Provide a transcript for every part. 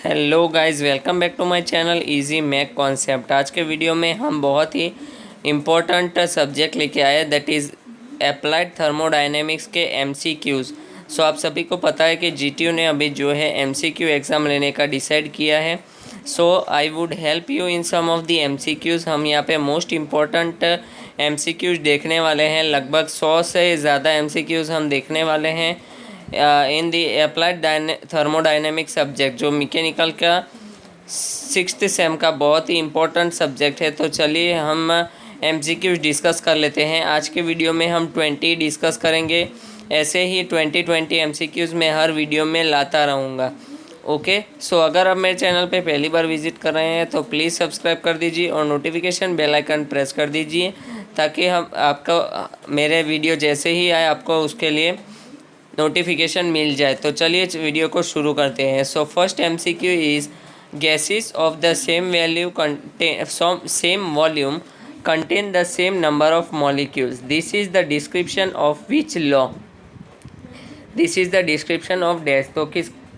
Hello guys, welcome back to my channel easy mac concept. आज के video में हम बहुत ही इम्पोर्टेंट सब्जेक्ट लेके आए, दैट इज़ अप्लाइड थर्मोडायनेमिक्स के एमसीक्यूज़। सो आप सभी को पता है कि जीटीयू ने अभी जो है एमसीक्यू एग्ज़ाम लेने का डिसाइड किया है। So I would help you in some of the MCQs. हम यहाँ पे मोस्ट इम्पॉर्टेंट एमसीक्यूज़ देखने वाले हैं। लगभग 100 से ज़्यादा एमसीक्यूज़ हम देखने वाले हैं इन दी अप्लाइड थर्मोडायनेमिक सब्जेक्ट, जो मैकेनिकल का 6th सेम का बहुत ही इम्पोर्टेंट सब्जेक्ट है। तो चलिए हम एमसीक्यूज डिस्कस कर लेते हैं। आज के वीडियो में हम 20 डिस्कस करेंगे। ऐसे ही 20 एमसीक्यूज मैं हर वीडियो में लाता रहूँगा। ओके, सो अगर आप मेरे चैनल पे पहली बार विजिट कर रहे हैं तो प्लीज़ सब्सक्राइब कर दीजिए और नोटिफिकेशन बेल आइकन प्रेस कर दीजिए, ताकि हम आपको मेरे वीडियो जैसे ही आए आपको उसके लिए नोटिफिकेशन मिल जाए। तो चलिए वीडियो को शुरू करते हैं। So first MCQ is gases of the same volume contain the same number of molecules. This is the description of which law? This is the description of dash। तो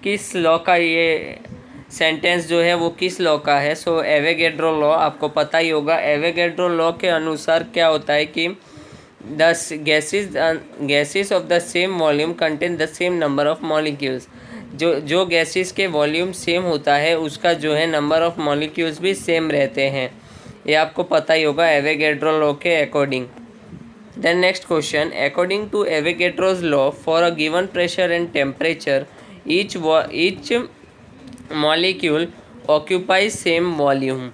किस लॉ का ये सेंटेंस जो है वो किस लॉ का है? सो एवोगैड्रो लॉ, आपको पता ही होगा। एवोगैड्रो लॉ के अनुसार क्या होता है कि the gases of the same volume contain the same number of molecules. जो गैसेस के वॉल्यूम सेम होता है उसका जो है नंबर ऑफ मॉलिक्यूल्स भी सेम रहते हैं। ये आपको पता ही होगा एवोगैड्रो लॉ के according. Then next question, according to Avogadro's law for a given pressure and temperature each molecule occupy same volume.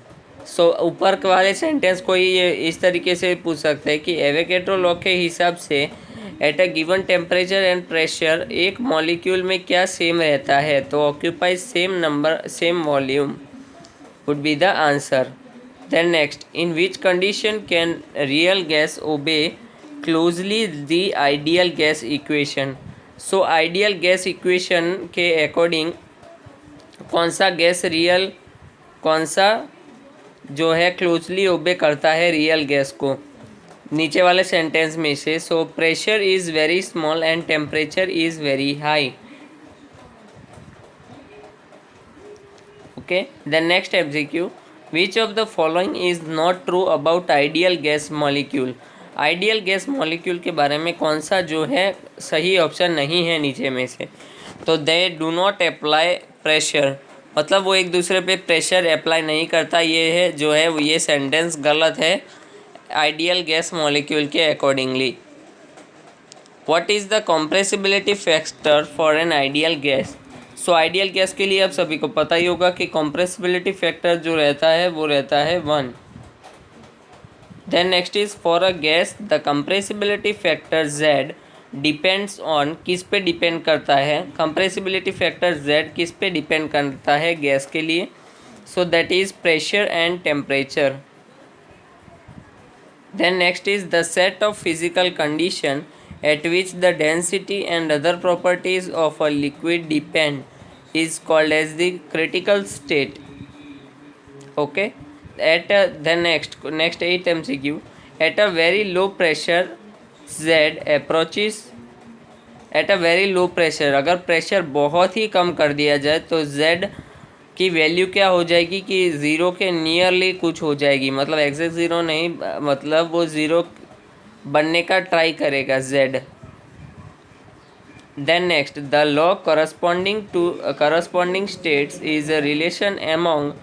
So ऊपर वाले सेंटेंस को ये इस तरीके से पूछ सकते हैं कि एवोगैड्रो लॉ के हिसाब से at a given temperature and pressure एक मॉलिक्यूल में क्या सेम रहता है? तो occupy same volume would be the answer. Then next, in which condition can real gas obey closely the ideal gas equation? So ideal gas equation के according कौन सा जो है क्लोजली ओबे करता है रियल गैस को? नीचे वाले सेंटेंस में से। So pressure is very small and temperature is very high. Okay, the next MCQ, which of the following is not true about ideal gas molecule? Ideal gas molecule के बारे में कौन सा जो है सही ऑप्शन नहीं है नीचे में से? तो they do not apply pressure, मतलब वो एक दूसरे पे प्रेशर अप्लाई नहीं करता। ये है जो है ये सेंटेंस गलत है आइडियल गैस मॉलिक्यूल के accordingly. What is the compressibility factor for an ideal gas? So ideal gas के लिए आप सभी को पता ही होगा कि कंप्रेसिबिलिटी फैक्टर जो रहता है वो रहता है 1। Then next is for a gas the compressibility factor Z depends on, किस पे डिपेंड करता है? कंप्रेसिबिलिटी फैक्टर Z किस पे डिपेंड करता है गैस के लिए? So that is pressure and temperature. Then next is the set of physical condition at which the density and other properties of a liquid depend is called as the critical state. Okay, the next 8th MCQ, at a very low pressure Z approaches, at a very low pressure, अगर pressure बहुत ही कम कर दिया जाए तो Z की value क्या हो जाएगी कि ज़ीरो के नियरली कुछ हो जाएगी। मतलब एग्जैक्ट ज़ीरो नहीं, मतलब वो ज़ीरो बनने का ट्राई करेगा Z। Then next, the law corresponding states is a relation among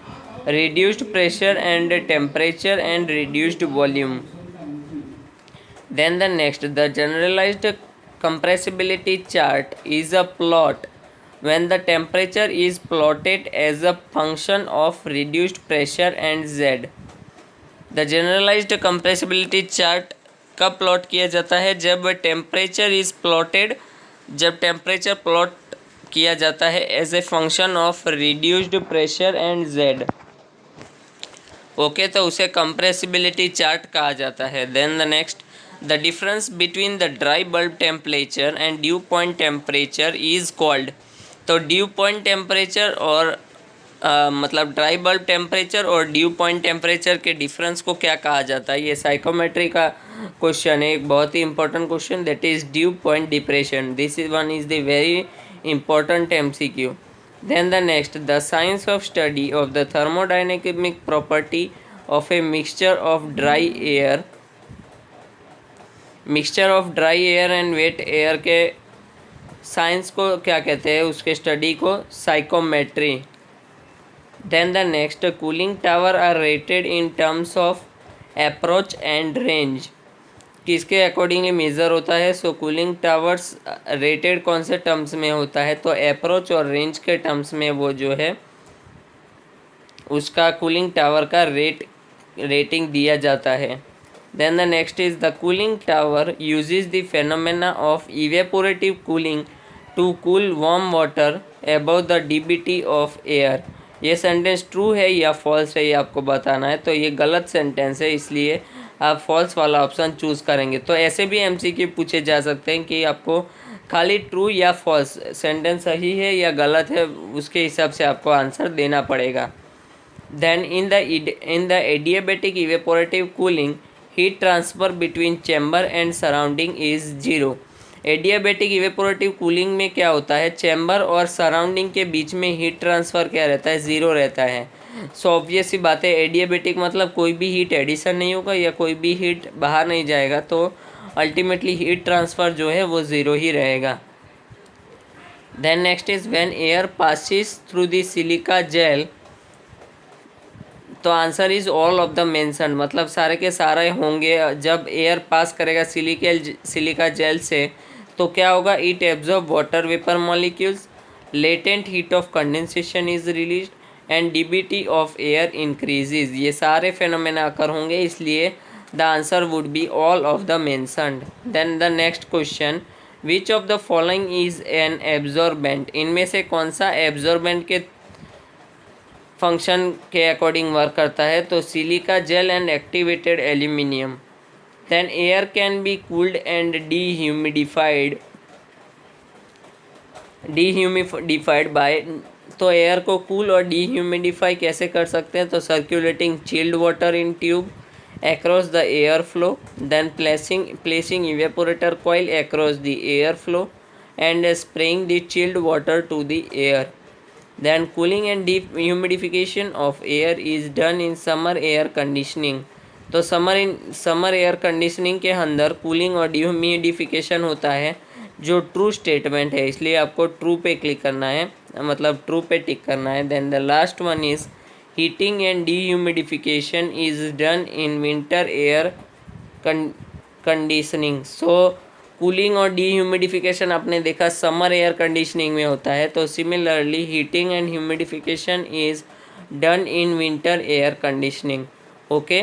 reduced pressure and temperature and reduced volume. Then the next, the generalised compressibility chart is a plot when the temperature is plotted as a function of reduced pressure and Z। the generalized compressibility chart कब plot किया जाता है? जब temperature is plotted, जब temperature plot किया जाता है as a function of reduced pressure and Z। Okay, तो उसे कंप्रेसिबिलिटी चार्ट कहा जाता है। Then the next, the difference between the dry bulb temperature and dew point temperature is called. तो ड्यू पॉइंट टेम्परेचर और मतलब ड्राई बल्ब टेम्परेचर और dew point temperature के डिफरेंस को क्या कहा जाता है? ये साइकोमेट्री का क्वेश्चन है, एक बहुत ही important question, that is dew point depression. This is one is the very important MCQ। Then the next, the science of study of the thermodynamic property of a mixture of dry air and wet air के science को क्या कहते हैं, उसके study को psychrometry. Then the next, cooling tower are rated in terms of approach and range, किसके accordingly measure होता है। सो कूलिंग टावर्स रेटेड कौन से टर्म्स में होता है, तो अप्रोच और रेंज के टर्म्स में वो जो है उसका कूलिंग टावर का रेटिंग दिया जाता है। Then the next is the cooling tower uses the phenomena of evaporative cooling to cool warm water above the DBT of air. ये सेंटेंस ट्रू है या फॉल्स है, ये आपको बताना है। तो ये गलत सेंटेंस है, इसलिए आप फॉल्स वाला ऑप्शन चूज़ करेंगे। तो ऐसे भी एमसीक्यू पूछे जा सकते हैं कि आपको खाली ट्रू या फॉल्स, सेंटेंस सही है या गलत है, उसके हिसाब से आपको आंसर देना पड़ेगा। Then in the adiabatic evaporative cooling, heat transfer between chamber and surrounding is zero। Adiabatic evaporative cooling में क्या होता है, चैम्बर और सराउंडिंग के बीच में हीट ट्रांसफ़र क्या रहता है, ज़ीरो रहता है। सो ऑब्वियस सी बात है, एडियाबेटिक मतलब कोई भी हीट एडिशन नहीं होगा या कोई भी हीट बाहर नहीं जाएगा, तो अल्टीमेटली हीट ट्रांसफ़र जो है वो ज़ीरो ही रहेगा। Then next is when air passes through the silica gel, तो answer is all of the mention, मतलब सारे के सारे होंगे। जब एयर पास करेगा सिलिका जेल से तो क्या होगा, it absorb water vapour molecules, latent heat of condensation is release and DBT of air increases. ये सारे फेनोमेना अकर होंगे, इसलिए the answer would be all of the mentioned. Then the next question, which of the following is an absorbent, इनमें से कौन सा absorbent के function के अकॉर्डिंग वर्क करता है, तो silica gel and activated aluminium. Then air can be cooled and dehumidified by, तो एयर को कूल और डीह्यूमिडिफाई कैसे कर सकते हैं, तो circulating chilled water in tube across the air flow, then placing evaporator coil across the air flow and spraying the chilled water to the air. Then cooling and dehumidification of air is done in summer air conditioning। तो summer air conditioning के अंदर cooling और dehumidification होता है, जो true statement है, इसलिए आपको ट्रू पे क्लिक करना है, मतलब ट्रू पे टिक करना है। Then the last one is heating and dehumidification is done in winter air conditioning. So cooling और डीह्यूमिडिफिकेशन आपने देखा समर एयर कंडीशनिंग में होता है, तो similarly heating and humidification is done in winter air conditioning. Okay,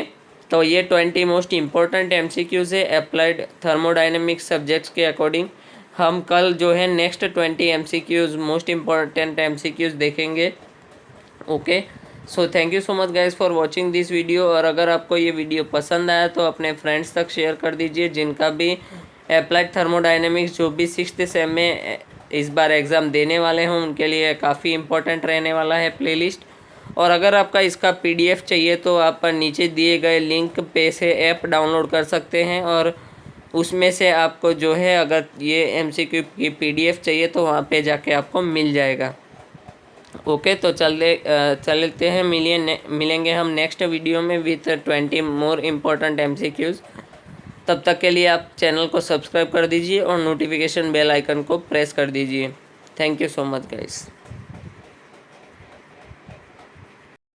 तो ये 20 most important MCQs है अप्लाइड थर्मोडाइनमिक्स सब्जेक्ट्स के अकॉर्डिंग। हम कल जो है next 20 MCQs most important MCQs देखेंगे। Okay, so thank you so much guys for watching this video. और अगर आपको ये वीडियो पसंद आया तो अपने फ्रेंड्स तक शेयर कर दीजिए, जिनका भी अप्लाइड थर्मोडाइनमिक्स जो भी 6th सेम में इस बार एग्ज़ाम देने वाले हों, उनके लिए काफ़ी इम्पोर्टेंट रहने वाला है प्लेलिस्ट। और अगर आपका इसका पीडीएफ चाहिए तो आप नीचे दिए गए लिंक पे से ऐप डाउनलोड कर सकते हैं, और उसमें से आपको जो है अगर ये एमसीक्यू की पीडीएफ चाहिए तो वहाँ पे जाके आपको मिल जाएगा। ओके, तो चलते हैं, मिलेंगे हम नेक्स्ट वीडियो में विथ 20 मोर इम्पोर्टेंट एमसीक्यूज़। तब तक के लिए आप चैनल को सब्सक्राइब कर दीजिए और नोटिफिकेशन बेल आइकन को प्रेस कर दीजिए। Thank you so much guys.